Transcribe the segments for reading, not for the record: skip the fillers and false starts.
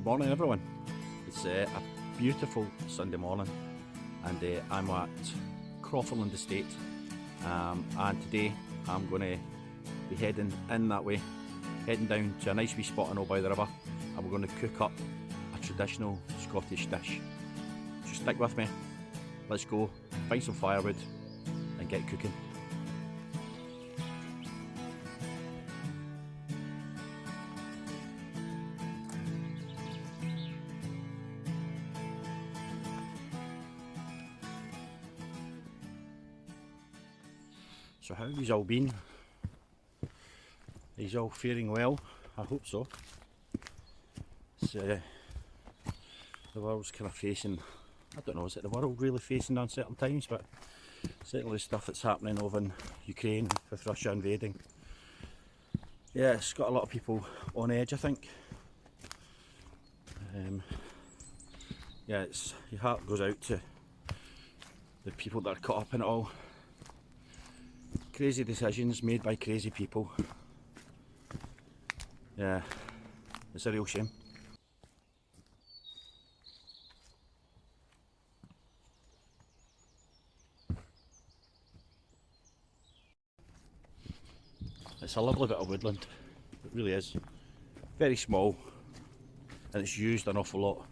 Good morning everyone. It's a beautiful Sunday morning and I'm at Crawfordland Estate and today I'm going to be heading in that way, heading down to a nice wee spot I know by the river, and we're going to cook up a traditional Scottish dish. So stick with me, let's go find some firewood and get cooking. So how have you all been? Are you all faring well? I hope so. It's, the world's kind of facing, I don't know, is it the world really facing uncertain times, but certainly the stuff that's happening over in Ukraine with Russia invading. Yeah, it's got a lot of people on edge, I think. Yeah, your heart goes out to the people that are caught up in it all. Crazy decisions made by crazy people. Yeah, it's a real shame. It's a lovely bit of woodland, it really is. Very small, and it's used an awful lot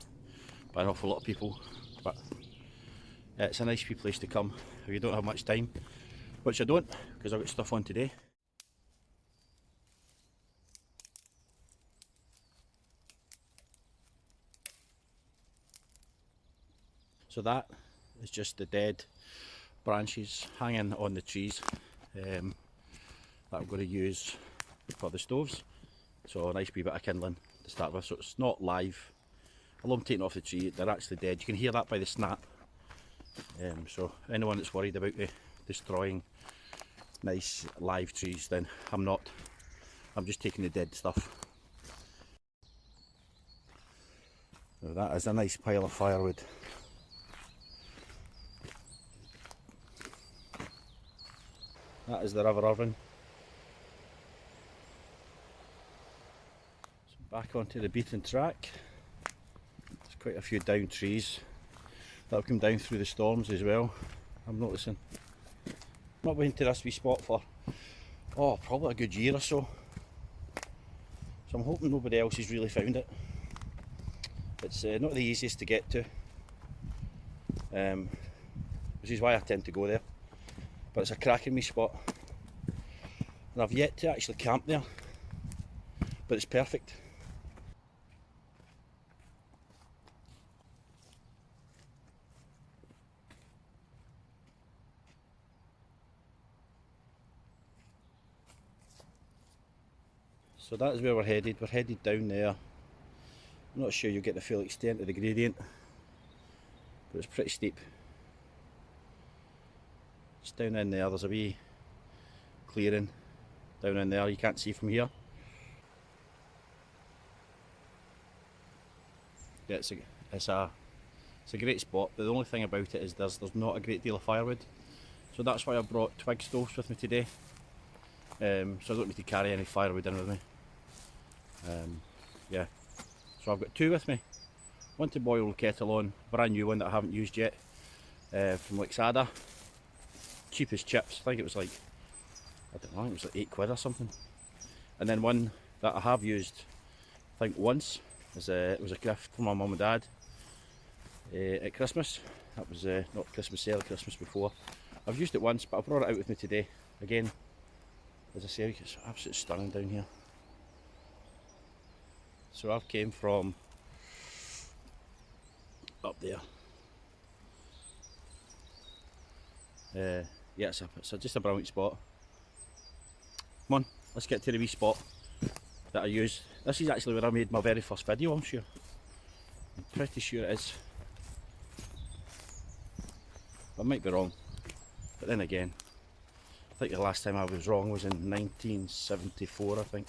by an awful lot of people, but yeah, it's a nice wee place to come if you don't have much time, which I don't, because I've got stuff on today. So that is just the dead branches hanging on the trees that I'm going to use for the stoves. So a nice wee bit of kindling to start with, so it's not live. Although I'm taking off the tree, they're actually dead. You can hear that by the snap. So anyone that's worried about destroying nice live trees, then I'm not. I'm just taking the dead stuff. Now that is a nice pile of firewood. That is the River Irvine. So back onto the beaten track. There's quite a few down trees that have come down through the storms as well, I'm noticing. Not been to this wee spot for, probably a good year or so. So I'm hoping nobody else has really found it. It's not the easiest to get to, which is why I tend to go there. But it's a cracking wee spot. And I've yet to actually camp there, but it's perfect. So that is where we're headed. We're headed down there. I'm not sure you'll get the full extent of the gradient, but it's pretty steep. It's down in there, there's a wee clearing down in there, you can't see from here. Yeah, it's a great spot, but the only thing about it is there's not a great deal of firewood. So that's why I brought twig stoves with me today. So I don't need to carry any firewood in with me. Yeah, so I've got two with me. One to boil the kettle on, brand new one that I haven't used yet, from Lexada. Cheap as chips, I think it was like, I don't know, it was like £8 or something. And then one that I have used, I think once, it was a gift from my mum and dad at Christmas. That was not Christmas sale, Christmas before. I've used it once, but I brought it out with me today. Again, as I say, it's absolutely stunning down here. So I've came from up there. Yeah, it's just a brilliant spot. Come on, let's get to the wee spot that I use. This is actually where I made my very first video, I'm sure. I'm pretty sure it is. I might be wrong, but then again, I think the last time I was wrong was in 1974, I think.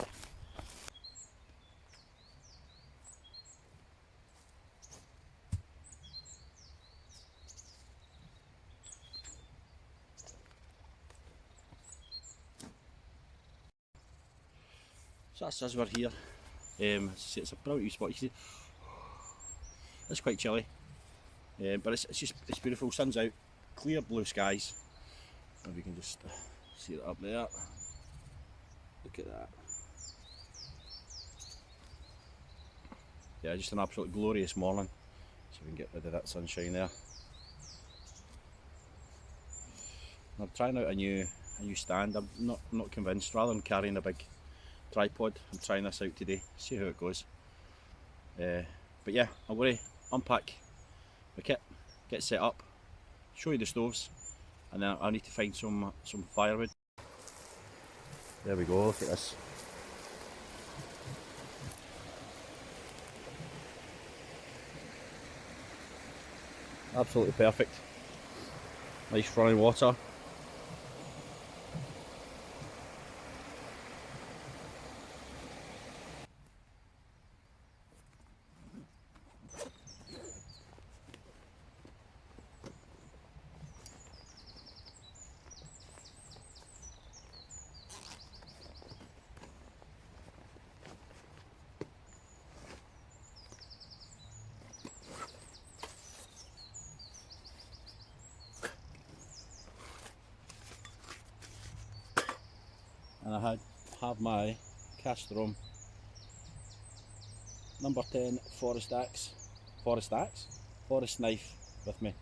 So that's us, we're here. It's a brilliant spot. You can see It's quite chilly, but it's beautiful. Sun's out, clear blue skies. Maybe you can just see it up there. Look at that. Yeah, just an absolutely glorious morning. So we can get rid of that sunshine there. I'm trying out a new stand. I'm not convinced. Rather than carrying a big tripod, I'm trying this out today. See how it goes. But yeah, I'm going to unpack the kit, get set up, show you the stoves, and then I need to find some firewood. There we go. Look at this. Absolutely perfect. Nice running water. And I have my Castrum number 10 forest knife with me.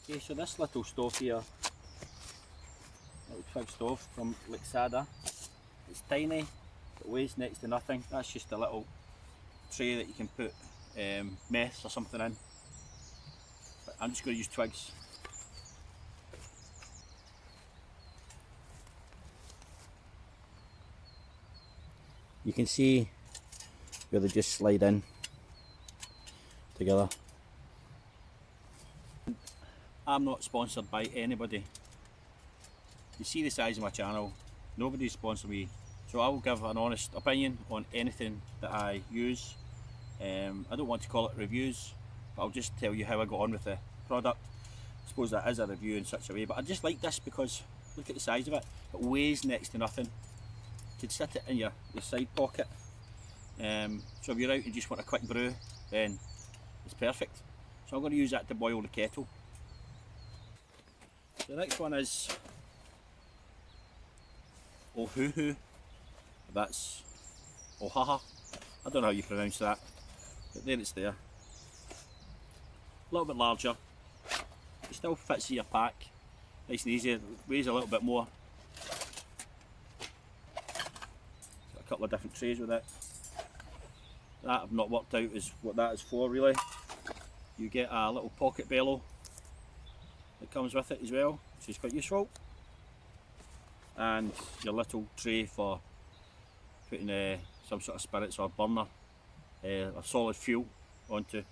Okay, so this little stove here, little twig stove from Lixada, it's tiny, it weighs next to nothing. That's just a little tray that you can put mess or something in. But I'm just going to use twigs. You can see where they just slide in together. I'm not sponsored by anybody. You see the size of my channel, nobody's sponsored me, so I will give an honest opinion on anything that I use. I don't want to call it reviews, but I'll just tell you how I got on with the product. I suppose that is a review in such a way, but I just like this because look at the size of it. It weighs next to nothing. You could sit it in your side pocket. So if you're out and just want a quick brew, then it's perfect. So I'm going to use that to boil the kettle. The next one is Ohuhu. That's Ohaha. I don't know how you pronounce that, but there it's there. A little bit larger. It still fits in your pack. Nice and easy. It weighs a little bit more. Got a couple of different trays with it. That I've not worked out is what that is for really. You get a little pocket bellow that comes with it as well, which is quite useful. And your little tray for putting some sort of spirits or burner, a solid fuel onto.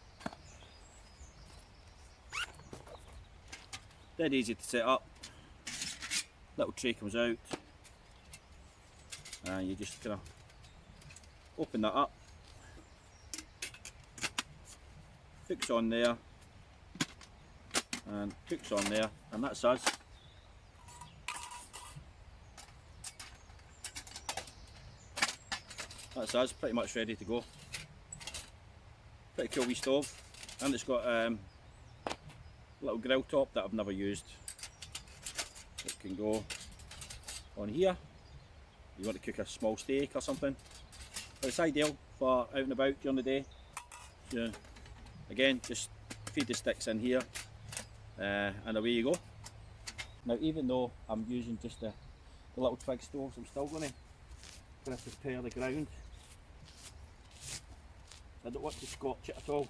Dead easy to set up. Little tray comes out, and you just kind of open that up. Hooks on there, and hooks on there, and that's us. That's us, pretty much ready to go. Pretty cool wee stove, and it's got a little grill top that I've never used. It can go on here. You want to cook a small steak or something, but it's ideal for out and about during the day. So again, just feed the sticks in here, and away you go. Now, even though I'm using just the little twig stoves, I'm still going to prepare the ground. I don't want to scorch it at all.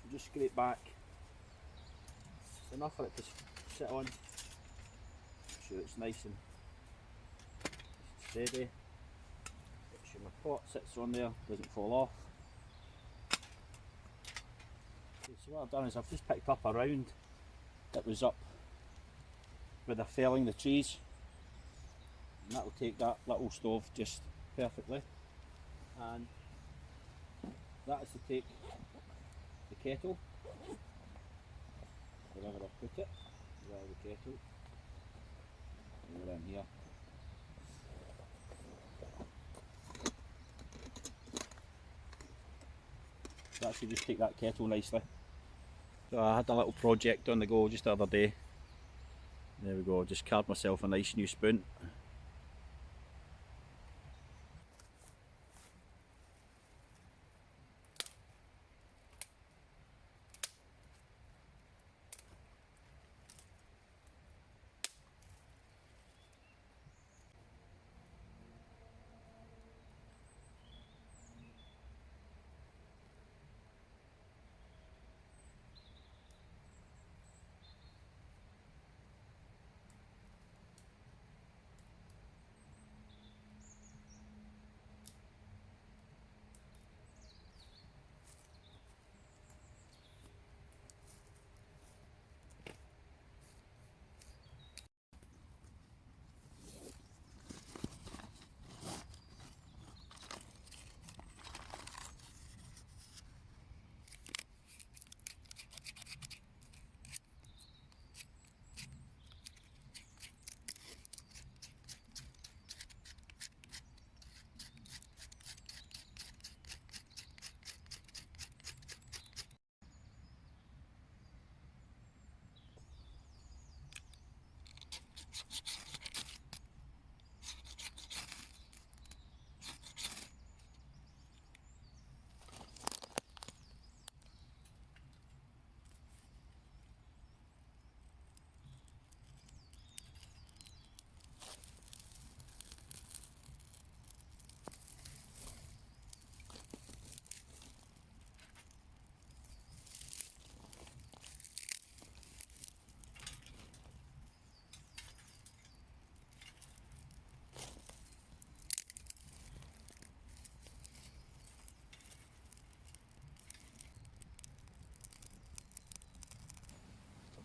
I'll just scrape back. It's enough for it to sit on. Make sure it's nice and steady. Make sure my pot sits on there, doesn't fall off. Okay, so what I've done is I've just picked up a round that was up where they're felling the trees, and that will take that little stove just perfectly. And that is to take the kettle wherever I've put it, well the kettle, and we're in here. That should just take that kettle nicely. So I had a little project on the go just the other day. There we go, just carved myself a nice new spoon.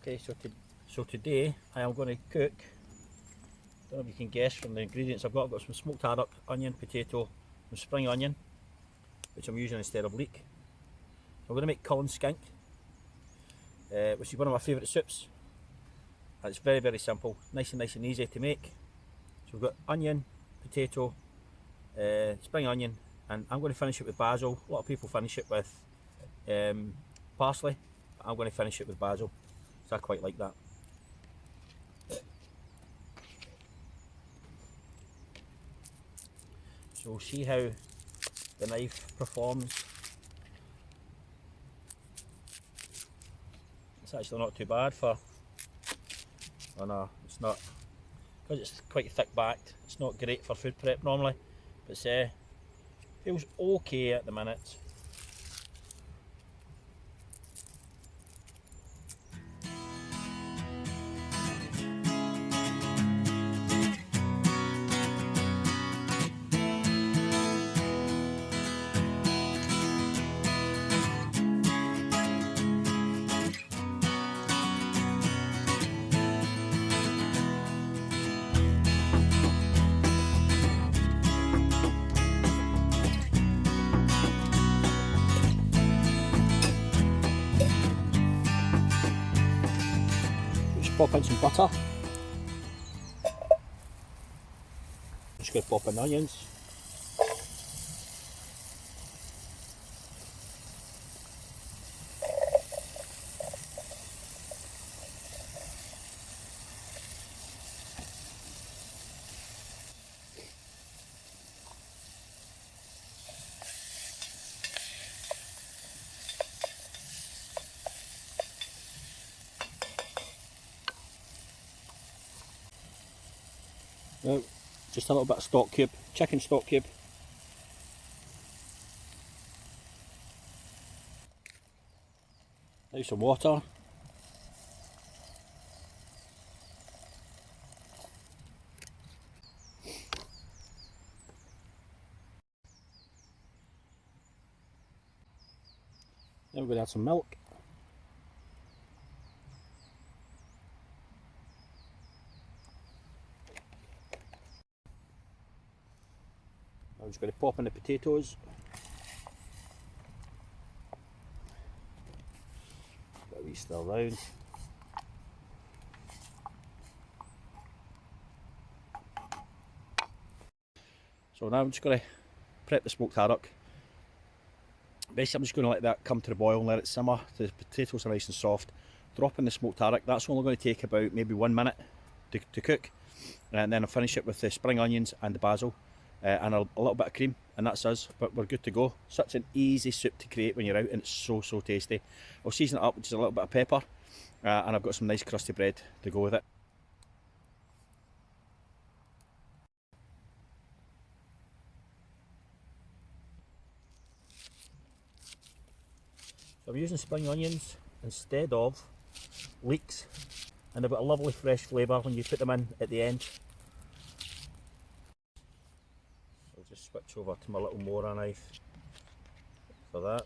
Okay, so today I am going to cook, don't know if you can guess from the ingredients I've got some smoked haddock, onion, potato, and spring onion, which I'm using instead of leek. So I'm going to make cullen skink, which is one of my favourite soups. And it's very, very simple, nice and easy to make. So we've got onion, potato, spring onion, and I'm going to finish it with basil. A lot of people finish it with parsley, but I'm going to finish it with basil. I quite like that. So we'll see how the knife performs. It's actually not too bad for, oh no, it's not, because it's quite thick backed, it's not great for food prep normally, but it feels okay at the minute. Pop in some butter. Just going to pop in the onions. Now, just a little bit of stock cube, chicken stock cube. Now some water. Then we're going to add some milk. I'm just going to pop in the potatoes. Got a wee stir round. So now I'm just going to prep the smoked haddock. Basically I'm just going to let that come to the boil and let it simmer. The potatoes are nice and soft. Drop in the smoked haddock. That's only going to take about maybe 1 minute to cook. And then I'll finish it with the spring onions and the basil and a little bit of cream, and that's us, but we're good to go. Such an easy soup to create when you're out, and it's so tasty. I'll season it up with just a little bit of pepper, and I've got some nice crusty bread to go with it. So I'm using spring onions instead of leeks, and they've got a lovely fresh flavour when you put them in at the end. I'll just switch over to my little Mora knife for that.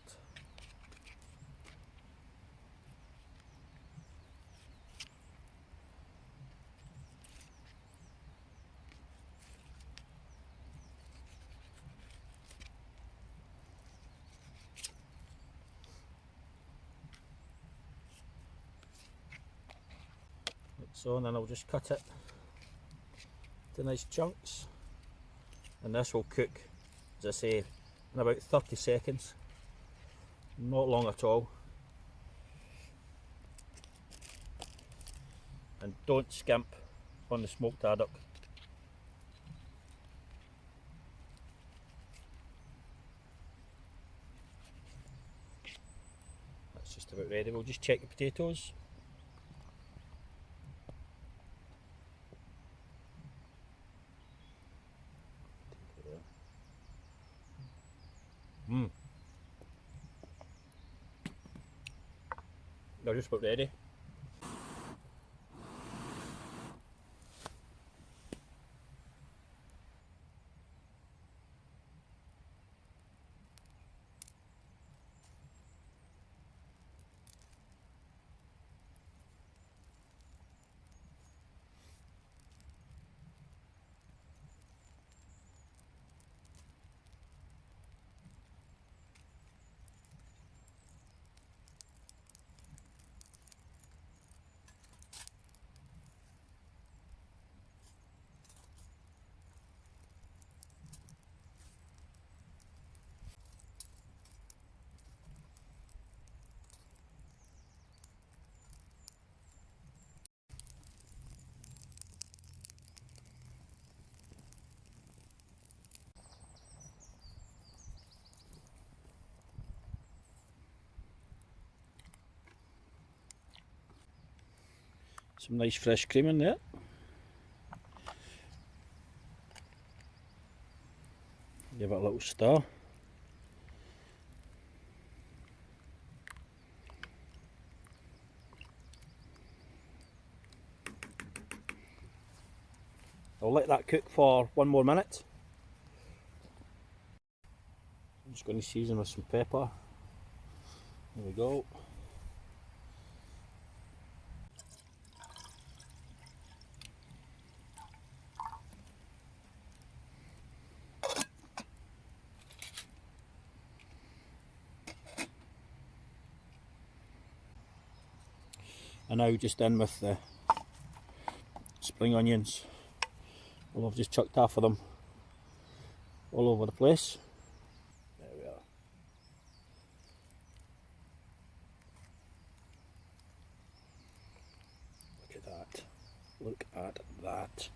Like so, and then I'll just cut it to nice chunks, and this will cook, as I say, in about 30 seconds, not long at all. And don't skimp on the smoked haddock. That's just about ready. We'll just check the potatoes. They're just about ready. Some nice fresh cream in there. Give it a little stir. I'll let that cook for 1 more minute. I'm just going to season with some pepper. There we go. And now just in with the spring onions. Well, I've just chucked half of them all over the place. There we are. Look at that. Look at that.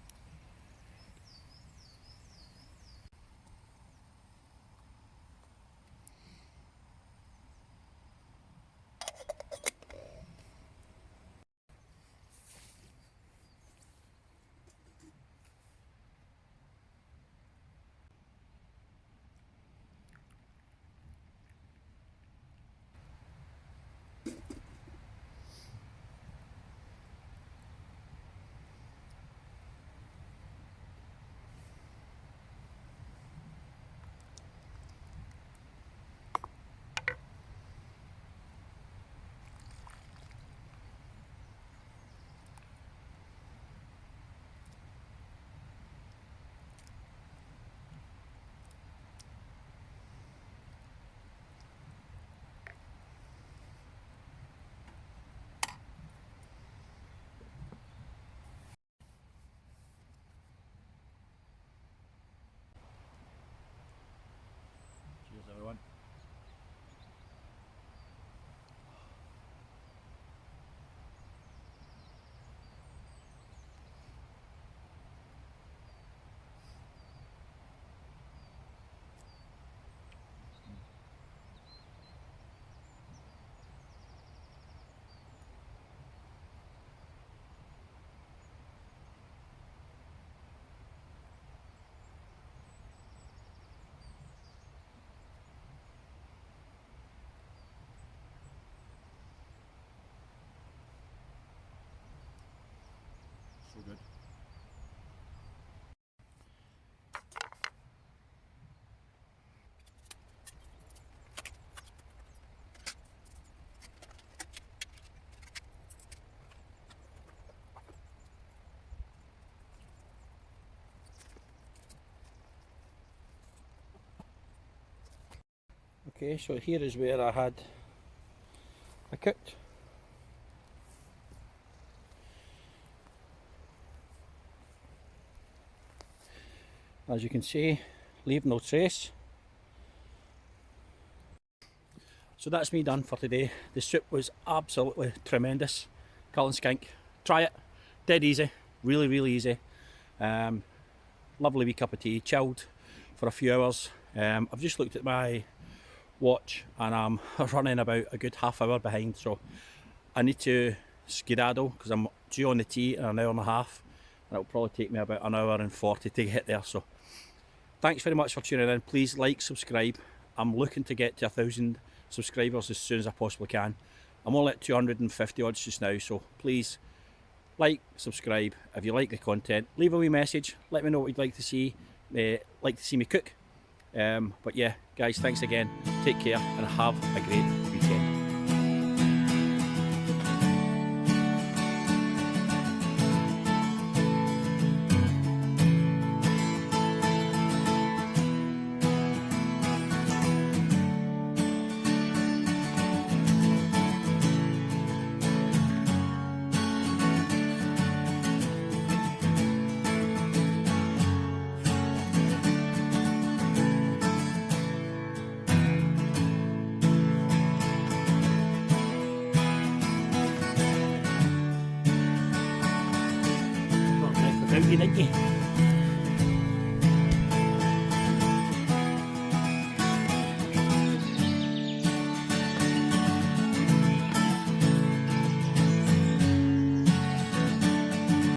so good. Okay, so here is where I had I cooked. As you can see, leave no trace. So that's me done for today. The soup was absolutely tremendous. Cullen skink. Try it. Dead easy. Really, really easy. Lovely wee cup of tea. Chilled for a few hours. I've just looked at my watch and I'm running about a good half hour behind, so I need to skedaddle because I'm due on the tea in an hour and a half, and it'll probably take me about an hour and 40 to get there. So thanks very much for tuning in. Please like, subscribe. I'm looking to get to 1,000 subscribers as soon as I possibly can. I'm only at 250 odds just now, so please like, subscribe. If you like the content, leave a wee message, let me know what you'd like to see me cook. But yeah, guys, thanks again. Take care and have a great weekend. Didn't you?